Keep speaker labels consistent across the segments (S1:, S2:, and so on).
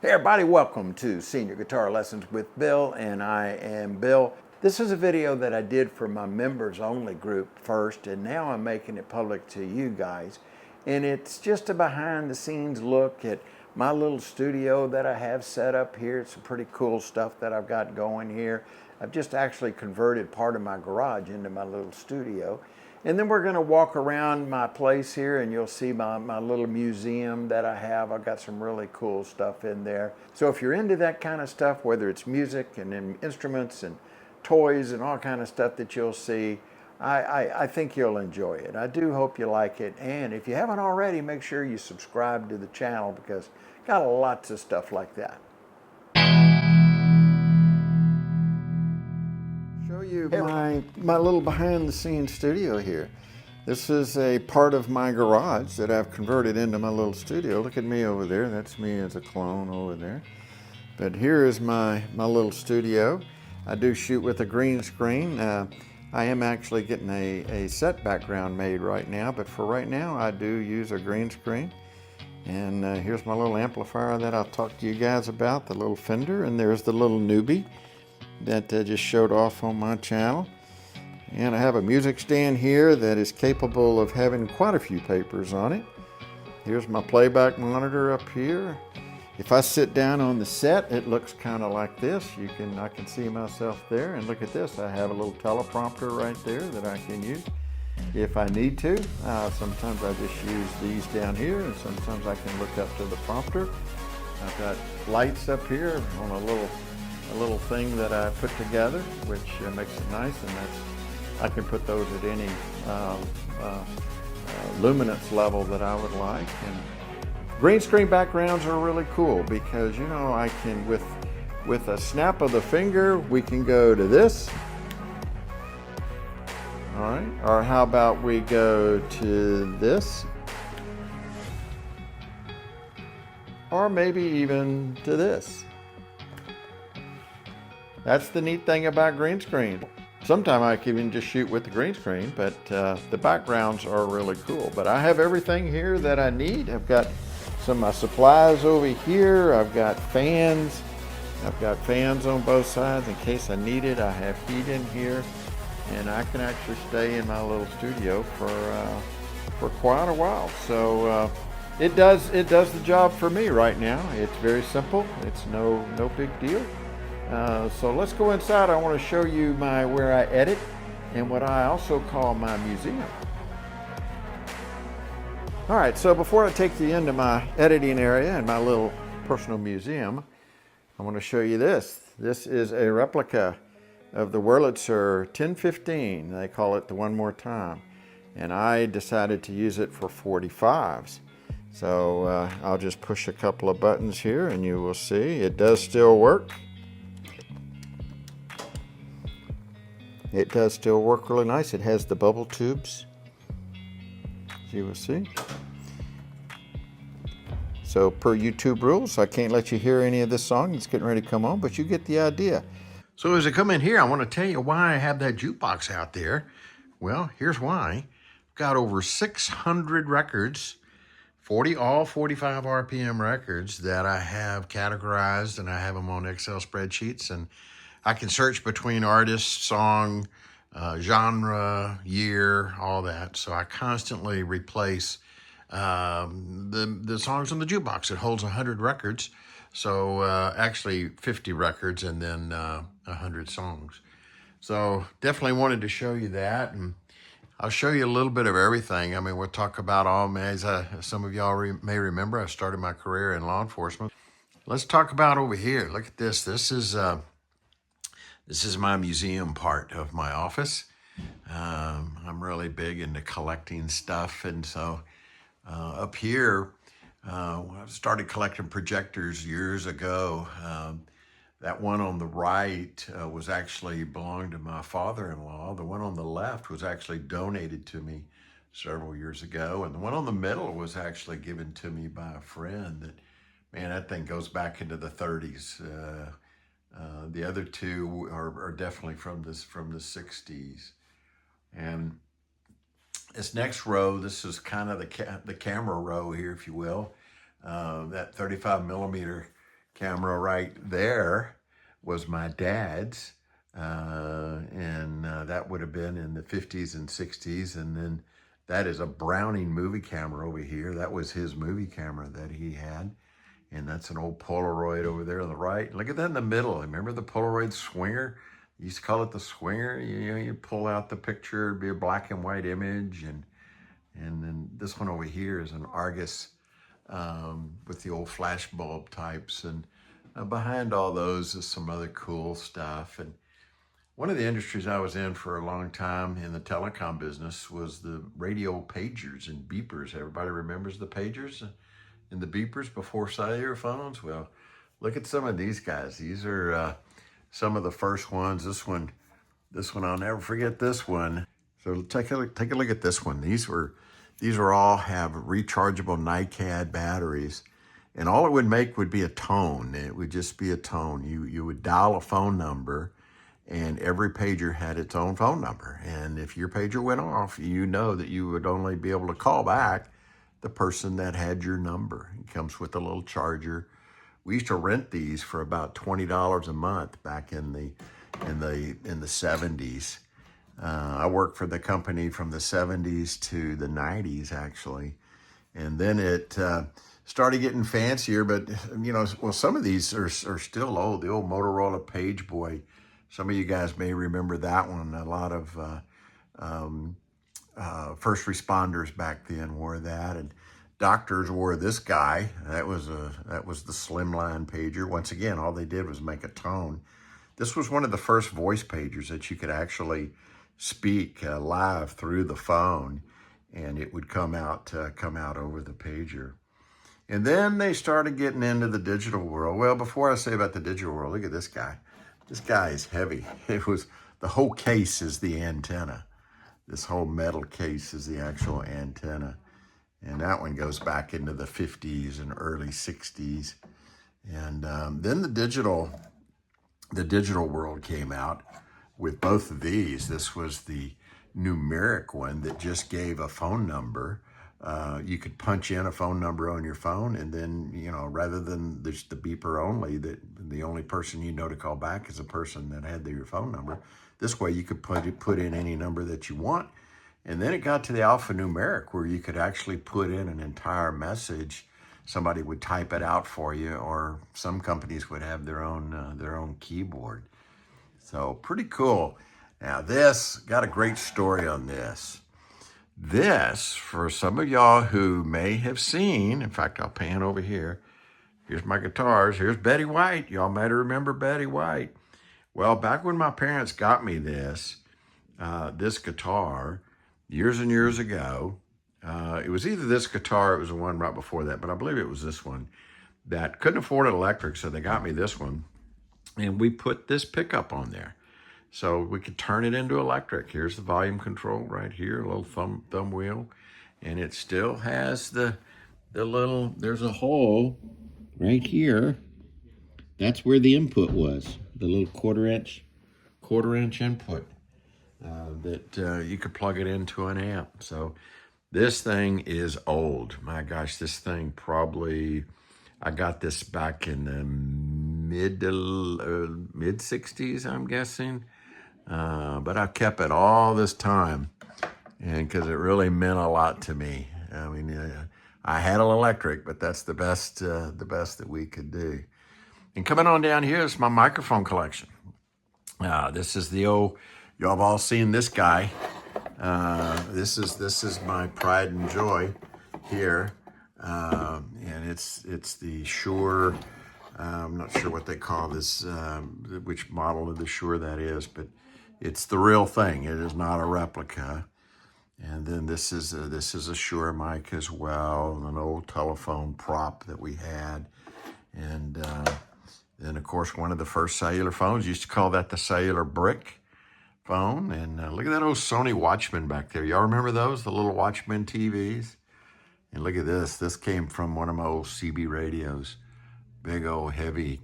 S1: Hey everybody, welcome to Senior Guitar Lessons with Bill, and I am Bill. This is a video that I did for my members only group first, and now I'm making it public to you guys. And it's just a behind the scenes look at my little studio that I have set up here. It's some pretty cool stuff that I've got going here. I've just actually converted part of my garage into my little studio. And then we're going to walk around my place here and you'll see my little museum that I have. I've got some really cool stuff in there. So if you're into that kind of stuff, whether it's music and instruments and toys and all kind of stuff that you'll see, I think you'll enjoy it. I do hope you like it. And if you haven't already, make sure you subscribe to the channel because I've got lots of stuff like that. Show you my little behind the scenes studio here. This is a part of my garage that I've converted into my little studio. Look at me over there. That's me as a clone over there. But here is my little studio. I do shoot with a green screen. I am actually getting a set background made right now, but for right now I do use a green screen. And here's my little amplifier that I'll talk to you guys about, the little Fender, and there's the little newbie that just showed off on my channel. And I have a music stand here that is capable of having quite a few papers on it. Here's my playback monitor up here. If I sit down on the set, it looks kind of like this. I can see myself there, and look at this. I have a little teleprompter right there that I can use if I need to. Sometimes I just use these down here, and sometimes I can look up to the prompter. I've got lights up here on a little thing that I put together, which makes it nice, and I can put those at any luminance level that I would like. And green screen backgrounds are really cool because, you know, I can, with a snap of the finger, we can go to this. All right, or how about we go to this? Or maybe even to this. That's the neat thing about green screen. Sometimes I can even just shoot with the green screen, but the backgrounds are really cool. But I have everything here that I need. I've got some of my supplies over here. I've got fans. I've got fans on both sides in case I need it. I have heat in here, and I can actually stay in my little studio for quite a while. So it does the job for me right now. It's very simple. It's no big deal. So let's go inside. I want to show you where I edit and what I also call my museum. All right, so before I take you into my editing area and my little personal museum, I want to show you this. This is a replica of the Wurlitzer 1015. They call it the One More Time. And I decided to use it for 45s. So I'll just push a couple of buttons here and you will see it does still work. It does still work really nice. It has the bubble tubes, as you will see. So per YouTube rules, I can't let you hear any of this song. It's getting ready to come on, but you get the idea. So as I come in here, I want to tell you why I have that jukebox out there. Well, here's why. I've got over 600 records, all 45 RPM records that I have categorized, and I have them on Excel spreadsheets, and I can search between artist, song, genre, year, all that. So I constantly replace the songs on the jukebox. It holds 100 records. So actually 50 records and then 100 songs. So definitely wanted to show you that. And I'll show you a little bit of everything. I mean, we'll talk about as some of y'all may remember, I started my career in law enforcement. Let's talk about over here. Look at this. This is my museum part of my office. I'm really big into collecting stuff, and so up here, I started collecting projectors years ago. That one on the right was actually belonged to my father-in-law. The one on the left was actually donated to me several years ago, and the one on the middle was actually given to me by a friend. That thing goes back into the 30s. The other two are definitely from the 60s. And this next row, this is kind of the camera row here, if you will. That 35 millimeter camera right there was my dad's. And that would have been in the 50s and 60s. And then that is a Browning movie camera over here. That was his movie camera that he had. And that's an old Polaroid over there on the right. Look at that in the middle. Remember the Polaroid swinger? You used to call it the swinger. You pull out the picture, it'd be a black and white image. And then this one over here is an Argus with the old flash bulb types. And behind all those is some other cool stuff. And one of the industries I was in for a long time in the telecom business was the radio pagers and beepers. Everybody remembers the pagers and the beepers before cellular phones? Well, look at some of these guys. These are some of the first ones. This one, I'll never forget this one. So take a look at this one. These were all have rechargeable NiCad batteries, and all it would make would be a tone. It would just be a tone. You would dial a phone number, and every pager had its own phone number. And if your pager went off, you know that you would only be able to call back the person that had your number. It comes with a little charger. We used to rent these for about $20 a month back in the 70s. I worked for the company from the 70s to the 90s, actually. And then it started getting fancier, but, well, some of these are still old. The old Motorola Page Boy. Some of you guys may remember that one. A lot of first responders back then wore that, and doctors wore this guy. That was the slimline pager. Once again, all they did was make a tone. This was one of the first voice pagers that you could actually speak live through the phone, and it would come out over the pager. And then they started getting into the digital world. Well, before I say about the digital world, look at this guy. This guy is heavy. The whole case is the antenna. This whole metal case is the actual antenna. And that one goes back into the 50s and early 60s. And then the digital world came out with both of these. This was the numeric one that just gave a phone number. You could punch in a phone number on your phone, and then, rather than just the beeper only, that the only person you know to call back is a person that had your phone number. This way you could put in any number that you want. And then it got to the alphanumeric, where you could actually put in an entire message. Somebody would type it out for you, or some companies would have their own keyboard. So pretty cool. Now this, got a great story on this. This, for some of y'all who may have seen, in fact, I'll pan over here. Here's my guitars. Here's Betty White. Y'all might remember Betty White. Well, back when my parents got me this guitar years and years ago, it was either this guitar, it was the one right before that, but I believe it was this one, that couldn't afford an electric, so they got me this one. And we put this pickup on there, so we could turn it into electric. Here's the volume control right here, a little thumb wheel. And it still has the little, there's a hole right here. That's where the input was, the little quarter inch input that you could plug it into an amp. So this thing is old. My gosh, this thing probably, I got this back in the mid 60s, I'm guessing. But I've kept it all this time, and because it really meant a lot to me. I mean, I had an electric, but that's the best that we could do. And coming on down here is my microphone collection. This is the old, y'all have all seen this guy. This is my pride and joy here, and it's the Shure. I'm not sure what they call this, which model of the Shure that is, but it's the real thing. It is not a replica. And then this is a Shure mic as well, an old telephone prop that we had. And then, of course, one of the first cellular phones, used to call that the cellular brick phone. And look at that old Sony Watchman back there. Y'all remember those, the little Watchman TVs? And look at this. This came from one of my old CB radios. Big old heavy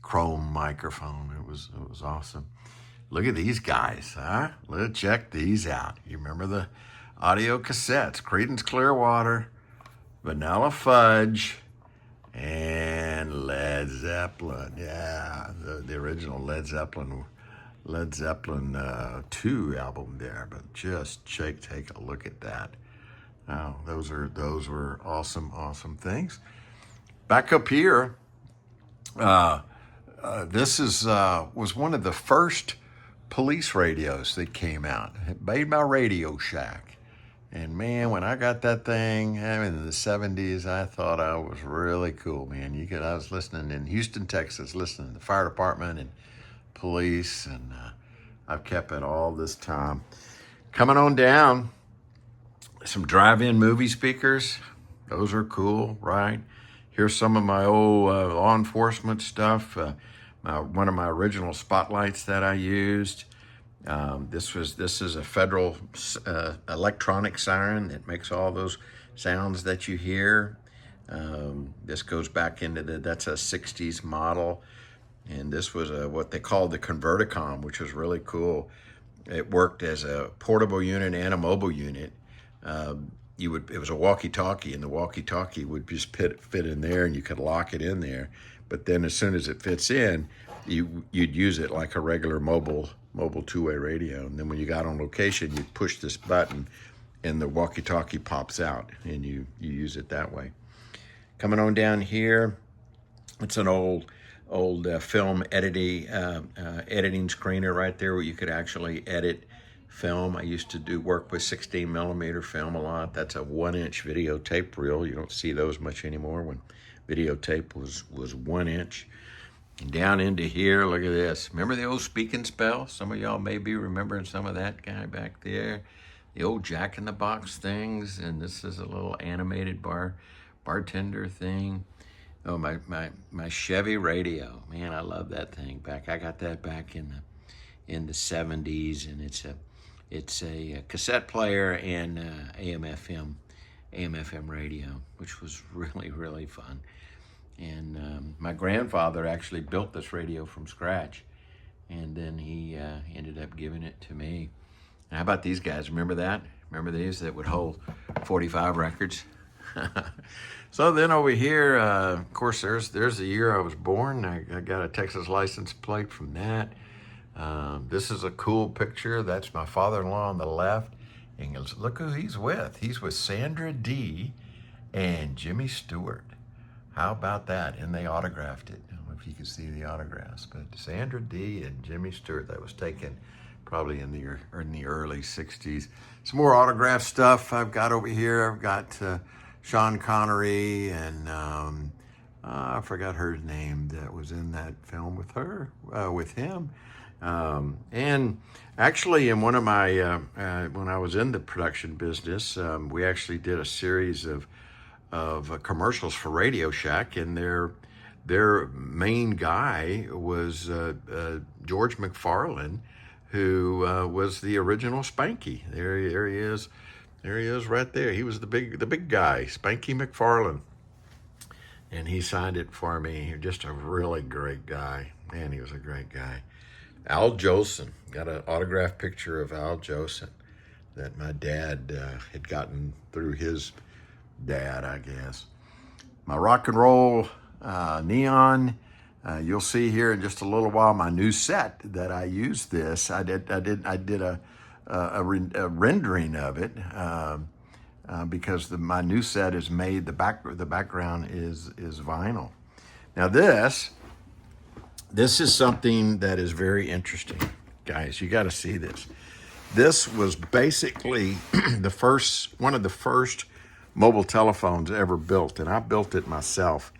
S1: chrome microphone. It was awesome. Look at these guys, huh? Let's check these out. You remember the audio cassettes? Creedence Clearwater, Vanilla Fudge, and Led Zeppelin. Yeah, the original Led Zeppelin 2 album there. But just take a look at that. Wow, those were awesome things. Back up here, this was one of the first police radios that came out, made by Radio Shack. And man, when I got that thing, in the 70s, I thought I was really cool, man. I was listening in Houston, Texas, listening to the fire department and police, and I've kept it all this time. Coming on down, some drive-in movie speakers. Those are cool, right? Here's some of my old law enforcement stuff. One of my original spotlights that I used. This is a federal electronic siren that makes all those sounds that you hear. This goes back into that's a 60s model. And this was what they called the Converticom, which was really cool. It worked as a portable unit and a mobile unit. It was a walkie-talkie, and the walkie-talkie would just fit in there, and you could lock it in there. But then as soon as it fits in, you'd use it like a regular mobile two-way radio. And then when you got on location, you'd push this button, and the walkie-talkie pops out, and you use it that way. Coming on down here, it's an old film editing screener right there where you could actually edit film. I used to work with 16 millimeter film a lot. That's a 1-inch videotape reel. You don't see those much anymore when videotape was 1 inch. And down into here, look at this. Remember the old Speak and Spell? Some of y'all may be remembering some of that guy back there. The old Jack in the Box things. And this is a little animated bartender thing. Oh, my Chevy radio. Man, I love that thing. I got that back in the 70s, and it's a cassette player and AM/FM radio, which was really, really fun. And my grandfather actually built this radio from scratch, and then he ended up giving it to me. And how about these guys? Remember that? Remember these that would hold 45 records? So then over here, of course, there's the year I was born. I got a Texas license plate from that. This is a cool picture. That's my father-in-law on the left. And look who he's with. He's with Sandra Dee and Jimmy Stewart. How about that? And they autographed it. I don't know if you can see the autographs, but Sandra Dee and Jimmy Stewart. That was taken probably in the early 60s. Some more autograph stuff I've got over here. I've got Sean Connery and I forgot her name that was in that film with him. And actually in one of my, when I was in the production business, we actually did a series of commercials for Radio Shack, and their main guy was George McFarlane, who was the original Spanky. There he is. There he is right there. He was the big guy, Spanky McFarlane. And he signed it for me. Just a really great guy. Man, he was a great guy. Al Jolson. Got an autographed picture of Al Jolson that my dad had gotten through his dad, I guess. My rock and roll neon. You'll see here in just a little while my new set that I used this. I did a rendering of it because my new set is made. The background is vinyl. Now this is something that is very interesting, guys. You got to see this. This was basically one of the first mobile telephones ever built, and I built it myself.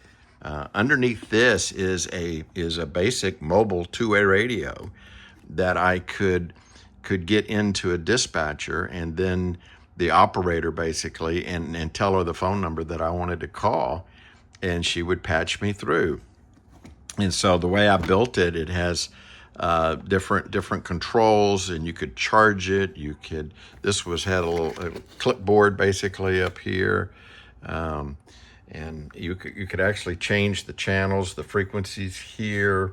S1: Underneath this is a basic mobile two-way radio that I could get into a dispatcher, and then the operator basically and tell her the phone number that I wanted to call, and she would patch me through. And so the way I built it, it has different controls, and you could charge it. This had a little clipboard basically up here, and you could actually change the channels, the frequencies here.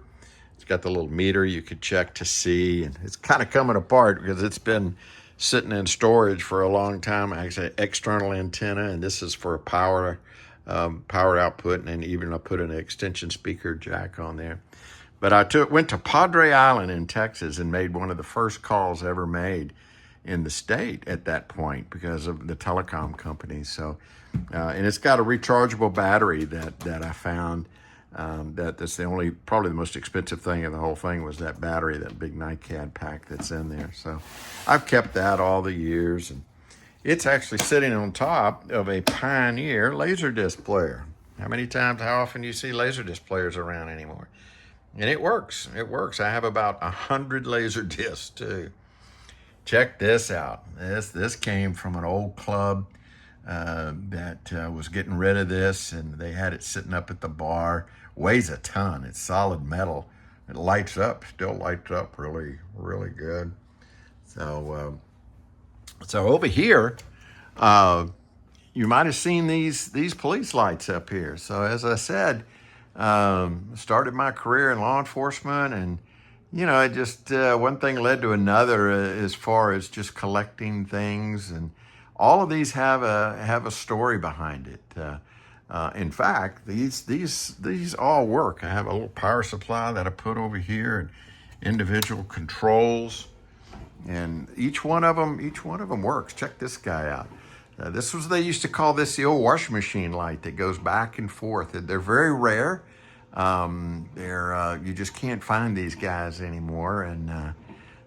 S1: It's got the little meter you could check to see, and it's kind of coming apart because it's been sitting in storage for a long time. Actually, external antenna, and this is for power power output, and then even I put an extension speaker jack on there. But I went to Padre Island in Texas and made one of the first calls ever made in the state at that point because of the telecom company. So, and it's got a rechargeable battery that I found. That's probably the most expensive thing in the whole thing was that battery, that big NiCad pack that's in there. So I've kept that all the years, and it's actually sitting on top of a Pioneer Laserdisc player. How often do you see Laserdisc players around anymore? And it works. It works. I have about 100 Laserdiscs too. Check this out. This came from an old club that was getting rid of this, and they had it sitting up at the bar. Weighs a ton. It's solid metal. It lights up. Still lights up really, really good. So over here, you might have seen these police lights up here. So as I said, started my career in law enforcement, and it just one thing led to another as far as just collecting things, and all of these have a story behind it. In fact, these all work. I have a little power supply that I put over here, and individual controls, and each one of them works. Check this guy out. They used to call this the old washing machine light that goes back and forth. They're very rare. You just can't find these guys anymore. And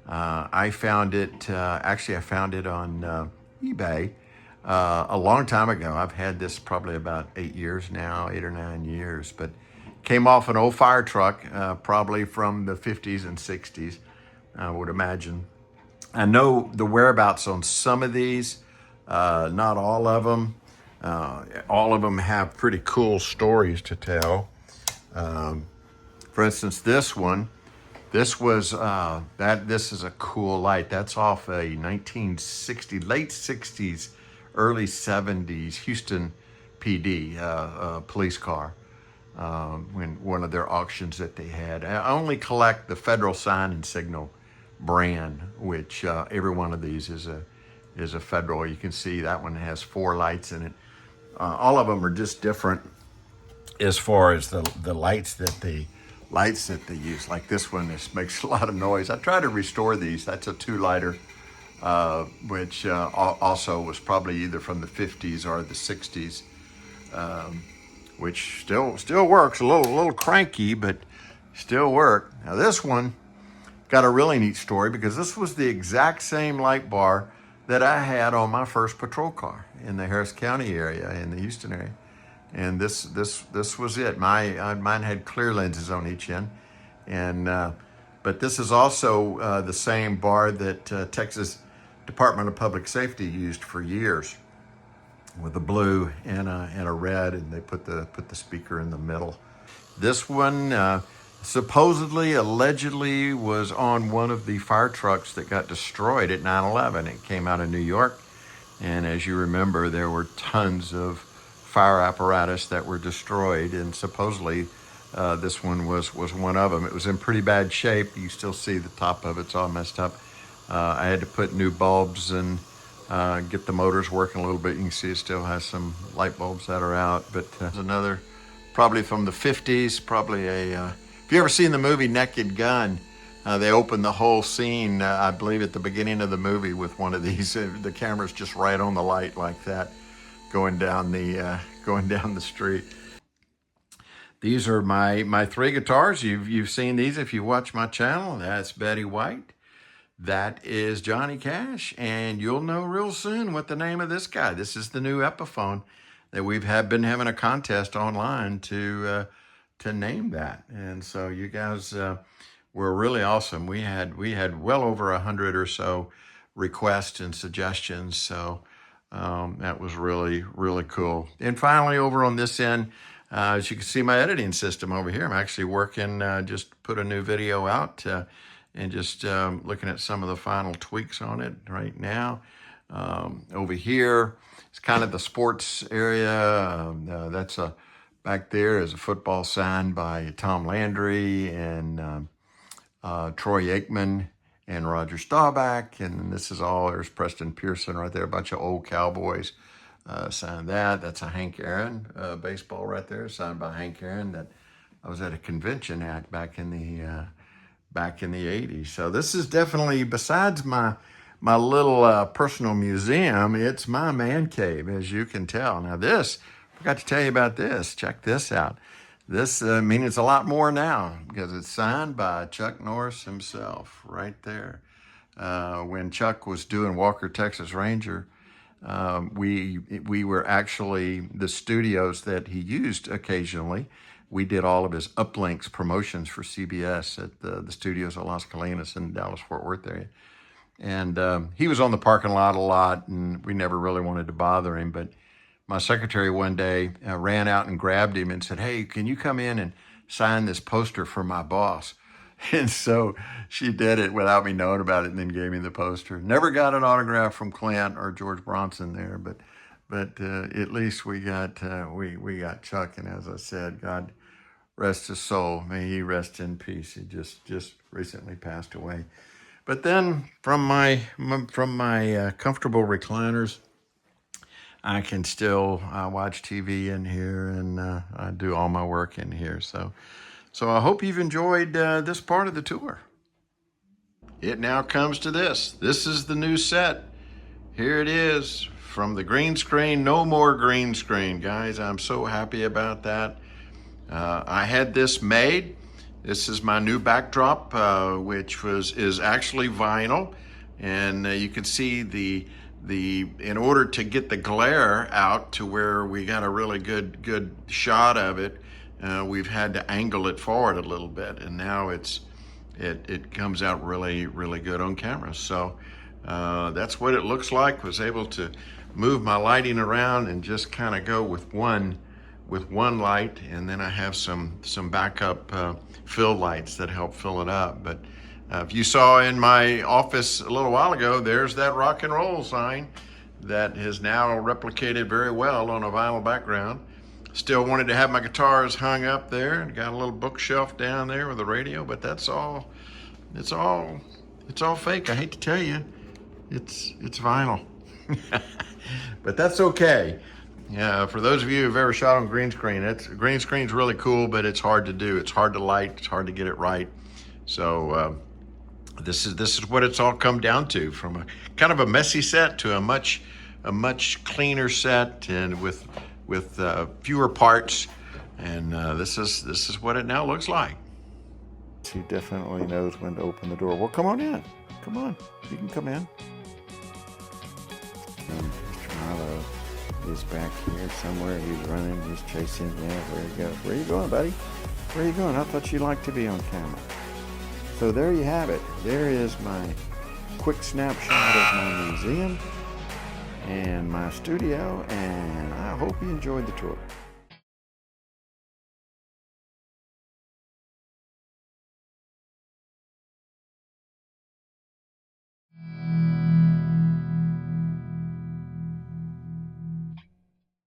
S1: I found it. Actually, I found it on eBay a long time ago. I've had this probably about 8 years now, 8 or 9 years. But came off an old fire truck, probably from the 50s and 60s, I would imagine. I know the whereabouts on some of these, not all of them. All of them have pretty cool stories to tell. For instance, this one, this is a cool light. That's off a 1960, late 60s, early 70s Houston PD police car. When one of their auctions that they had. I only collect the Federal Sign and Signal brand, which every one of these is a Federal. You can see that one has 4 lights in it. All of them are just different as far as the lights that they use. Like this one, this makes a lot of noise. I try to restore these. That's a 2-lighter, which also was probably either from the 50s or the 60s, which still works. A little cranky, but still work. Now this one got a really neat story because this was the exact same light bar that I had on my first patrol car in the Harris County area, in the Houston area. And this was it. Mine had clear lenses on each end, but this is also the same bar that Texas Department of Public Safety used for years, with a blue and a red, and they put the speaker in the middle. This one supposedly, allegedly, was on one of the fire trucks that got destroyed at 9/11. It came out of New York, and as you remember, there were tons of fire apparatus that were destroyed, and supposedly this one was one of them. It was in pretty bad shape. You still see the top of it's all messed up. I had to put new bulbs and get the motors working a little bit. You can see it still has some light bulbs that are out, but there's another, probably from the 50s, probably if you ever seen the movie Naked Gun, they open the whole scene, I believe at the beginning of the movie, with one of these, the camera's just right on the light like that, going down the street. These are my 3 guitars. You've seen these if you watch my channel. That's Betty White. That is Johnny Cash, and you'll know real soon what the name of this guy. This is the new Epiphone that we've been having a contest online to name that, and so you guys were really awesome. We had well over 100 or so requests and suggestions, so that was really, really cool. And finally, over on this end, as you can see, my editing system over here. I'm actually working, just put a new video out, and just looking at some of the final tweaks on it right now. Over here, it's kind of the sports area. Back there is a football sign by Tom Landry and Troy Aikman and Roger Staubach. And this is there's Preston Pearson right there, a bunch of old Cowboys signed that. That's a Hank Aaron baseball right there, signed by Hank Aaron. That I was at a convention at back in the 80s. So this is definitely, besides my little personal museum, it's my man cave, as you can tell. Now this, I forgot to tell you about this. Check this out. This means a lot more now because it's signed by Chuck Norris himself right there. When Chuck was doing Walker, Texas Ranger, we were actually the studios that he used occasionally. We did all of his uplinks promotions for CBS at the studios at Las Colinas in Dallas-Fort Worth area. And he was on the parking lot a lot, and we never really wanted to bother him. But my secretary one day ran out and grabbed him and said, "Hey, can you come in and sign this poster for my boss?" And so she did it without me knowing about it, and then gave me the poster. Never got an autograph from Clint or George Bronson there, but at least we got Chuck. And as I said, God rest his soul. May he rest in peace. He just recently passed away. But then from my comfortable recliners, I can still watch TV in here, and I do all my work in here. So I hope you've enjoyed this part of the tour. It now comes to this. This is the new set. Here it is from the green screen. No more green screen, guys. I'm so happy about that. I had this made. This is my new backdrop, which is actually vinyl, and you can see in order to get the glare out to where we got a really good shot of it, we've had to angle it forward a little bit, and now it comes out really good on camera. So that's what it looks like. Was able to move my lighting around and just kind of go with one light, and then I have some backup fill lights that help fill it up. But if you saw in my office a little while ago, there's that rock and roll sign that is now replicated very well on a vinyl background. Still wanted to have my guitars hung up there, and got a little bookshelf down there with a radio, but it's all fake. I hate to tell you, it's vinyl. But that's okay. Yeah, for those of you who've ever shot on green screen, green screen's really cool, but it's hard to do. It's hard to light. It's hard to get it right. So this is what it's all come down to, from a kind of a messy set to a much cleaner set, and with fewer parts. And this is what it now looks like. He definitely knows when to open the door. Well, come on in. Come on, you can come in. And Charlo is back here somewhere. He's running, he's chasing. Yeah, there you go. Where you going, buddy? Where you going? I thought you liked to be on camera. So there you have it. There is my quick snapshot of my museum and my studio, and I hope you enjoyed the tour.